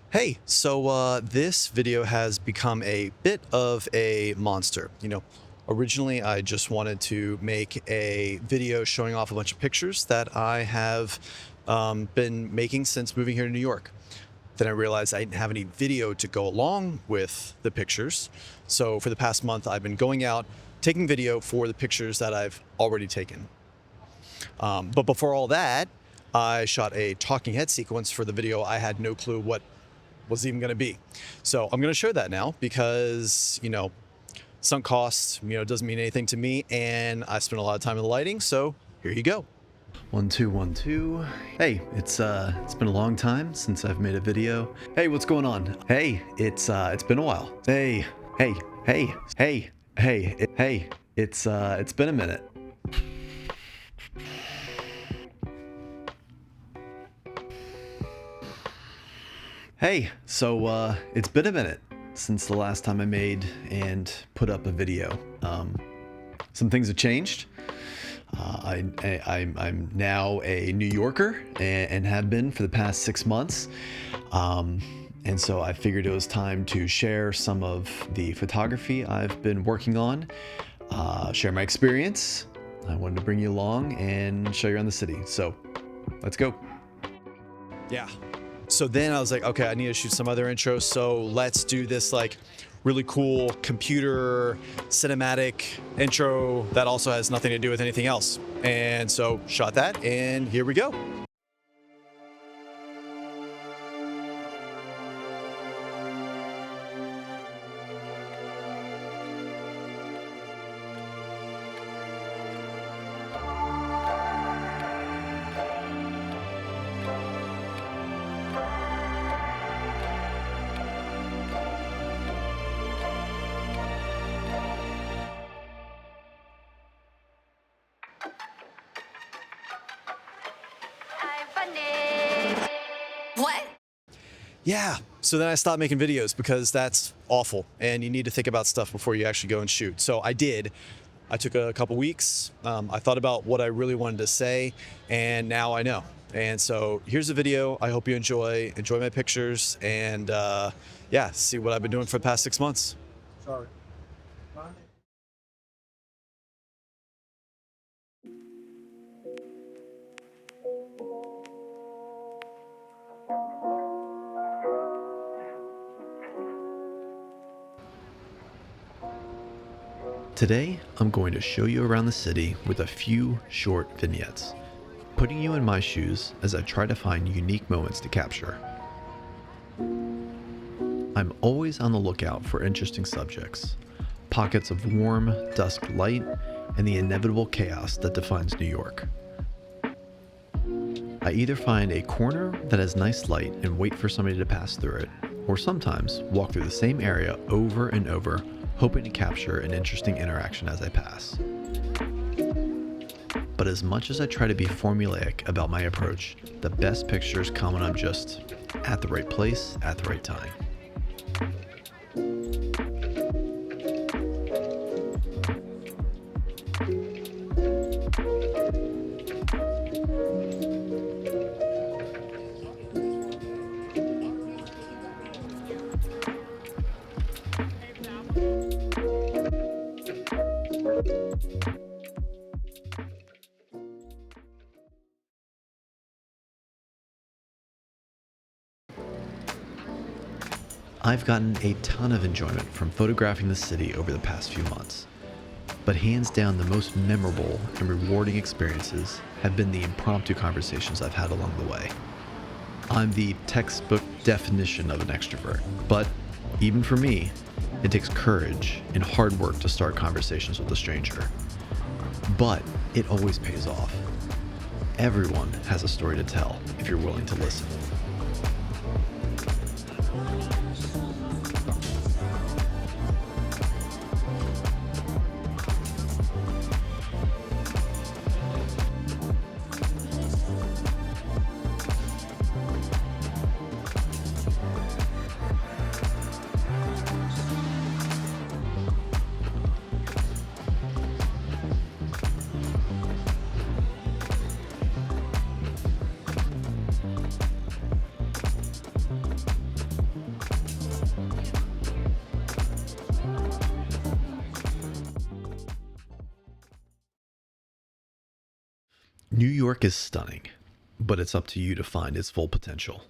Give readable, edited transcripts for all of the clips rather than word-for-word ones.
Hey, so this video has become a bit of a monster. Originally I just wanted to make a video showing off a bunch of pictures that I have been making since moving here to New York. Then I realized I didn't have any video to go along with the pictures. So for the past month, I've been going out, taking video for the pictures that I've already taken. But before all that, I shot a talking head sequence for the video I had no clue what was even going to be. So I'm going to show that now because, sunk cost, doesn't mean anything to me. And I spent a lot of time in the lighting. So here you go. 1 2 1 2. Hey, it's been a long time since I've made a video. Hey, what's going on? Hey, it's been a while. Hey, it's been a minute. Hey, so it's been a minute since the last time I made and put up a video. Some things have changed. I'm now a New Yorker and have been for the past 6 months. And so I figured it was time to share some of the photography I've been working on, share my experience. I wanted to bring you along and show you around the city. So let's go. Yeah. So then I was like, okay, I need to shoot some other intros. So let's do this like really cool computer cinematic intro that also has nothing to do with anything else. And so shot that and here we go. What? Yeah. So then I stopped making videos because that's awful and you need to think about stuff before you actually go and shoot. So I did. I took a couple weeks. I thought about what I really wanted to say and now I know. And so here's a video. I hope you enjoy my pictures and yeah, see what I've been doing for the past 6 months. Sorry. Today, I'm going to show you around the city with a few short vignettes, putting you in my shoes as I try to find unique moments to capture. I'm always on the lookout for interesting subjects, pockets of warm, dusk light, and the inevitable chaos that defines New York. I either find a corner that has nice light and wait for somebody to pass through it, or sometimes walk through the same area over and over, hoping to capture an interesting interaction as I pass. But as much as I try to be formulaic about my approach, the best pictures come when I'm just at the right place at the right time. I've gotten a ton of enjoyment from photographing the city over the past few months, but hands down the most memorable and rewarding experiences have been the impromptu conversations I've had along the way. I'm the textbook definition of an extrovert, but even for me, it takes courage and hard work to start conversations with a stranger. But it always pays off. Everyone has a story to tell if you're willing to listen. New York is stunning, but it's up to you to find its full potential.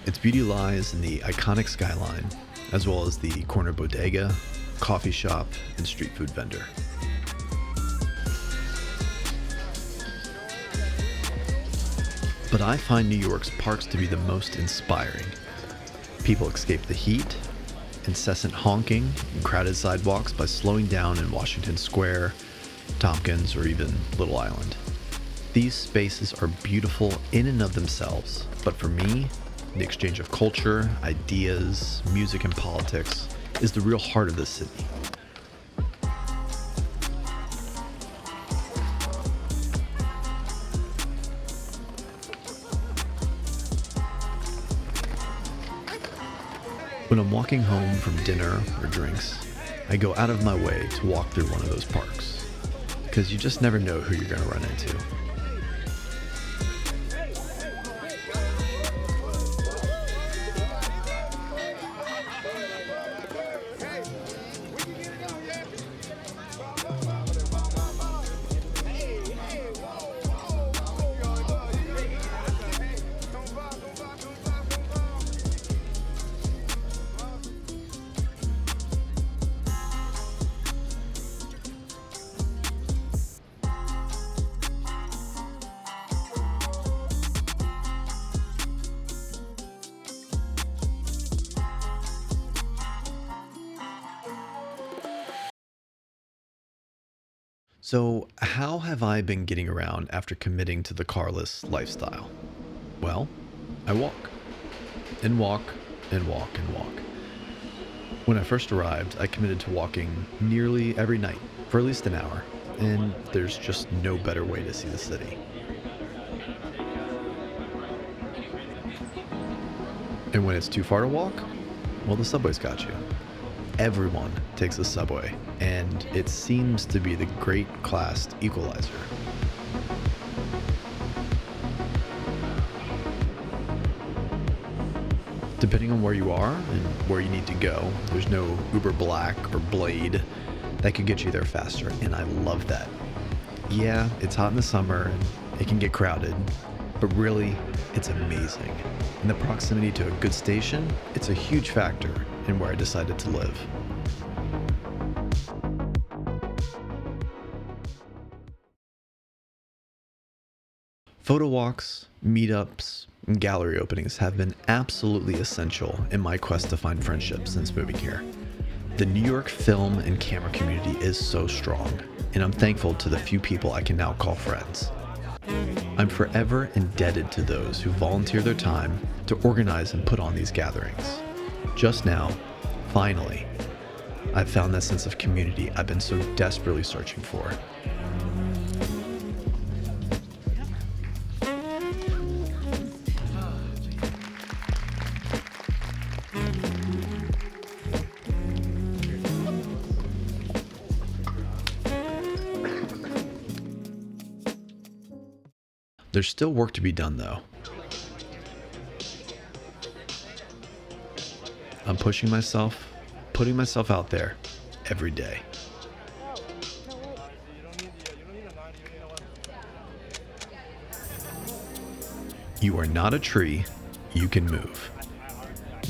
Its beauty lies in the iconic skyline, as well as the corner bodega, coffee shop, and street food vendor. But I find New York's parks to be the most inspiring. People escape the heat, incessant honking, and crowded sidewalks by slowing down in Washington Square, Tompkins, or even Little Island. These spaces are beautiful in and of themselves, but for me, the exchange of culture, ideas, music, and politics is the real heart of the city. When I'm walking home from dinner or drinks, I go out of my way to walk through one of those parks, because you just never know who you're going to run into. So, how have I been getting around after committing to the carless lifestyle? Well, I walk. And walk, and walk, and walk. When I first arrived, I committed to walking nearly every night for at least an hour, and there's just no better way to see the city. And when it's too far to walk, well, the subway's got you. Everyone takes the subway, and it seems to be the great class equalizer. Depending on where you are and where you need to go, there's no Uber Black or Blade that could get you there faster, and I love that. Yeah, it's hot in the summer and it can get crowded, but really, it's amazing. And the proximity to a good station, it's a huge factor in where I decided to live. Photo walks, meetups, and gallery openings have been absolutely essential in my quest to find friendships since moving here. The New York film and camera community is so strong, and I'm thankful to the few people I can now call friends. I'm forever indebted to those who volunteer their time to organize and put on these gatherings. Just now, finally, I've found that sense of community I've been so desperately searching for. There's still work to be done, though. I'm pushing myself, putting myself out there every day. You are not a tree, you can move.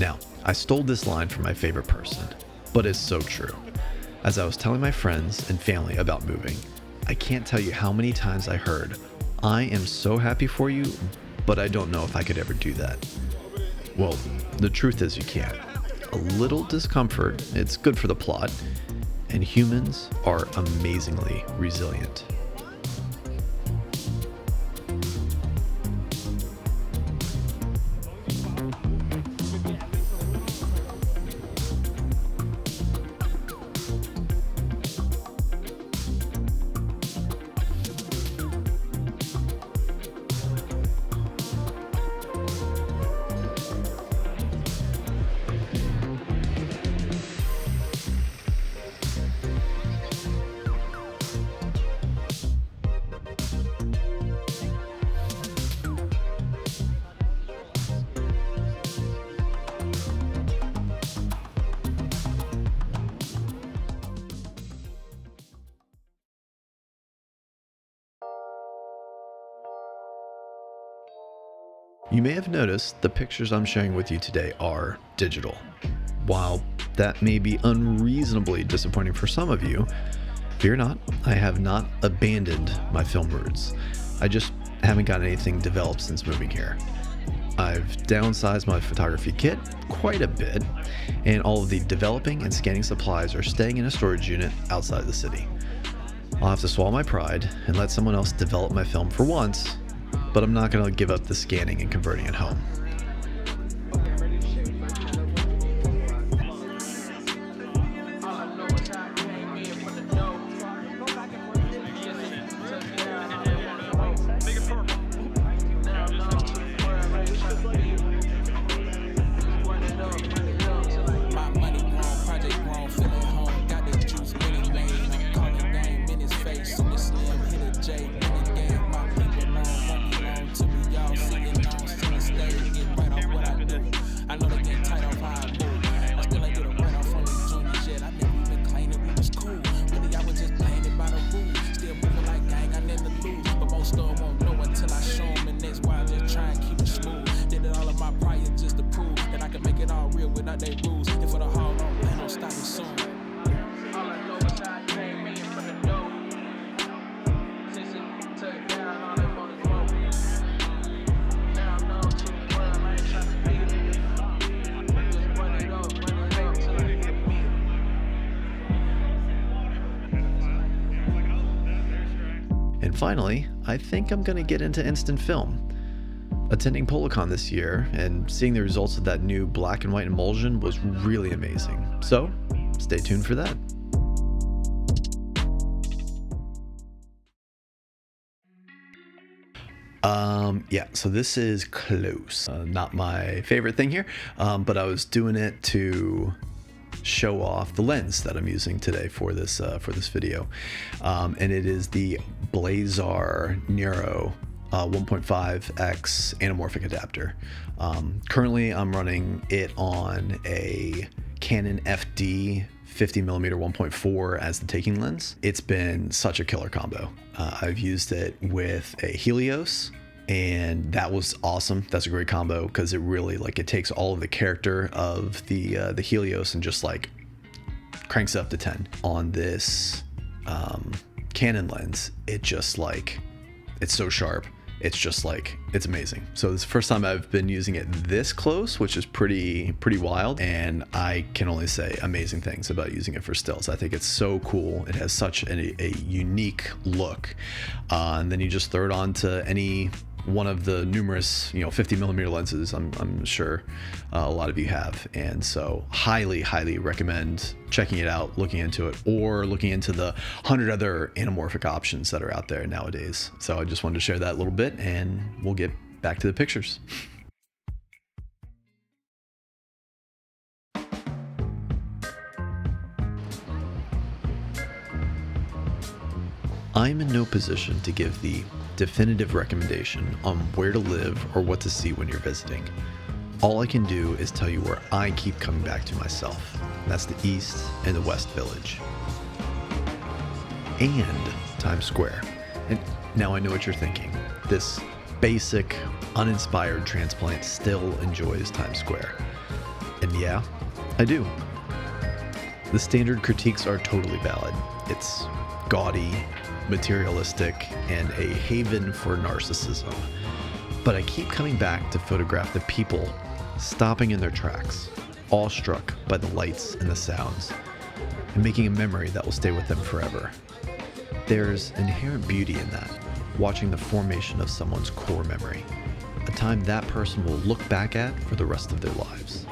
Now, I stole this line from my favorite person, but it's so true. As I was telling my friends and family about moving, I can't tell you how many times I heard, "I am so happy for you, but I don't know if I could ever do that." Well, the truth is you can't. A little discomfort, it's good for the plot, and humans are amazingly resilient. You may have noticed the pictures I'm sharing with you today are digital. While that may be unreasonably disappointing for some of you, fear not, I have not abandoned my film roots. I just haven't got anything developed since moving here. I've downsized my photography kit quite a bit, and all of the developing and scanning supplies are staying in a storage unit outside the city. I'll have to swallow my pride and let someone else develop my film for once, but I'm not going to give up the scanning and converting at home. And finally, I think I'm going to get into instant film. Attending Policon this year and seeing the results of that new black and white emulsion was really amazing. So, stay tuned for that. Yeah, so this is close. Not my favorite thing here, but I was doing it to show off the lens that I'm using today for this video, and it is the Blazar Nero 1.5x anamorphic adapter. Currently, I'm running it on a Canon FD 50mm 1.4 as the taking lens. It's been such a killer combo. I've used it with a Helios, and that was awesome. That's a great combo because it really it takes all of the character of the Helios and just cranks it up to 10. On this Canon lens, it just it's so sharp. It's just it's amazing. So this is the first time I've been using it this close, which is pretty wild, and I can only say amazing things about using it for stills. I think it's so cool. It has such a unique look, and then you just throw it on to any one of the numerous 50mm lenses I'm sure a lot of you have, and so highly recommend checking it out, looking into it, or looking into the 100 other anamorphic options that are out there nowadays. So I just wanted to share that a little bit, and we'll get back to the pictures. I'm in no position to give the definitive recommendation on where to live or what to see when you're visiting. All I can do is tell you where I keep coming back to myself. That's the East and the West Village. And Times Square. And now I know what you're thinking. This basic, uninspired transplant still enjoys Times Square. And yeah, I do. The standard critiques are totally valid. It's gaudy, materialistic, and a haven for narcissism. But I keep coming back to photograph the people stopping in their tracks, awestruck by the lights and the sounds, and making a memory that will stay with them forever. There's inherent beauty in that, watching the formation of someone's core memory, a time that person will look back at for the rest of their lives.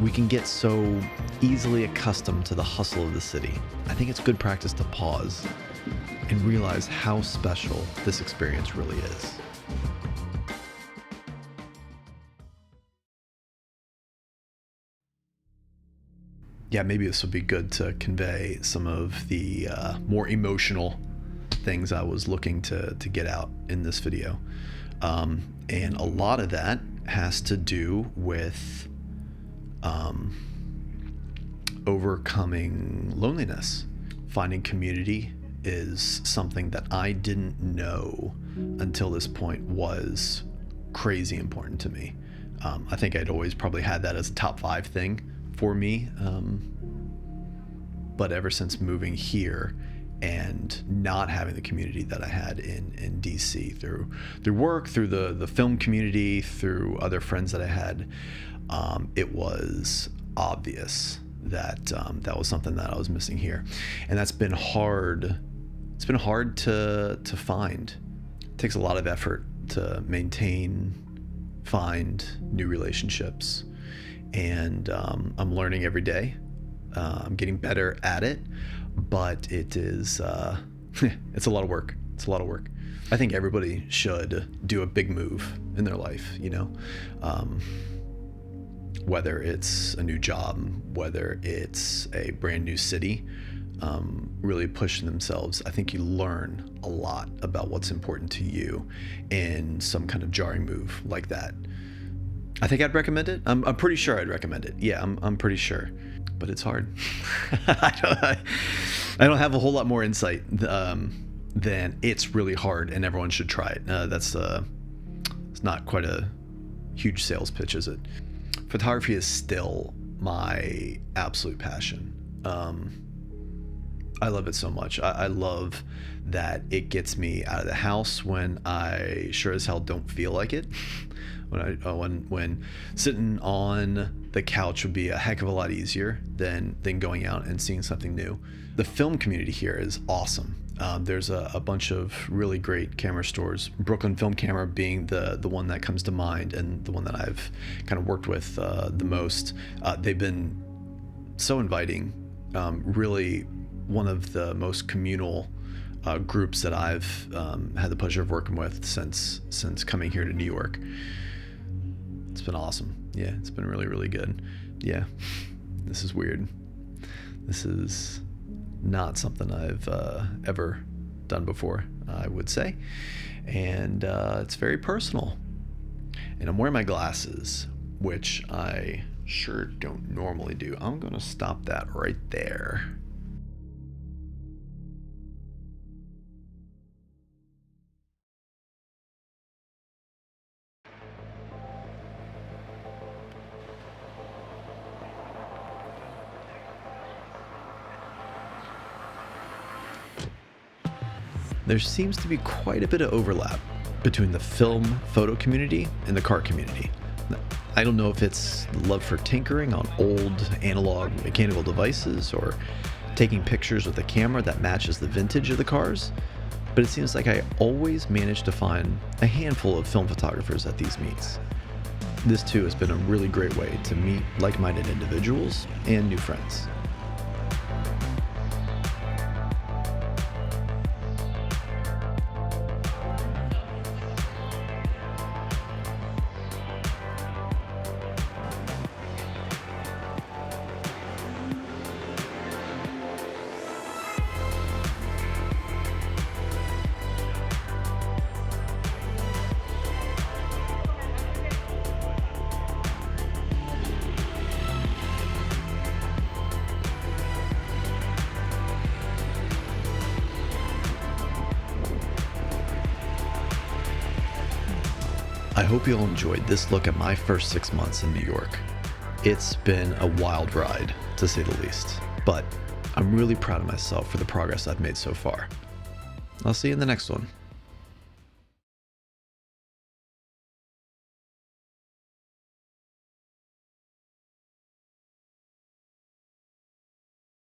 We can get so easily accustomed to the hustle of the city. I think it's good practice to pause and realize how special this experience really is. yeah, maybe this would be good to convey some of the more emotional things I was looking to get out in this video. And a lot of that has to do with overcoming loneliness. Finding community is something that I didn't know until this point was crazy important to me. I think I'd always probably had that as a top 5 thing for me. But ever since moving here and not having the community that I had in DC through work, through the film community, through other friends that I had, it was obvious that that was something that I was missing here. And that's been hard. It's been hard to find. It takes a lot of effort to maintain, find new relationships. And I'm learning every day. I'm getting better at it, but it is, it's a lot of work. It's a lot of work. I think everybody should do a big move in their life, you know, whether it's a new job, whether it's a brand new city, really pushing themselves. I think you learn a lot about what's important to you in some kind of jarring move like that. I think I'd recommend it. I'm pretty sure I'd recommend it. Yeah, I'm pretty sure, but it's hard. I don't have a whole lot more insight than it's really hard and everyone should try it. It's not quite a huge sales pitch, is it? Photography is still my absolute passion. I love it so much. I love that it gets me out of the house when I sure as hell don't feel like it. When sitting on the couch would be a heck of a lot easier than going out and seeing something new. The film community here is awesome. There's a bunch of really great camera stores, Brooklyn Film Camera being the one that comes to mind and the one that I've kind of worked with the most. They've been so inviting, really one of the most communal groups that I've had the pleasure of working with since coming here to New York. It's been awesome. Yeah, it's been really, really good. Yeah, this is weird. This is not something I've ever done before, I would say. And it's very personal. And I'm wearing my glasses, which I sure don't normally do. I'm gonna stop that right there. There seems to be quite a bit of overlap between the film photo community and the car community. I don't know if it's love for tinkering on old analog mechanical devices or taking pictures with a camera that matches the vintage of the cars, but it seems like I always manage to find a handful of film photographers at these meets. This too has been a really great way to meet like-minded individuals and new friends. I hope you all enjoyed this look at my first 6 months in New York. It's been a wild ride, to say the least, but I'm really proud of myself for the progress I've made so far. I'll see you in the next one.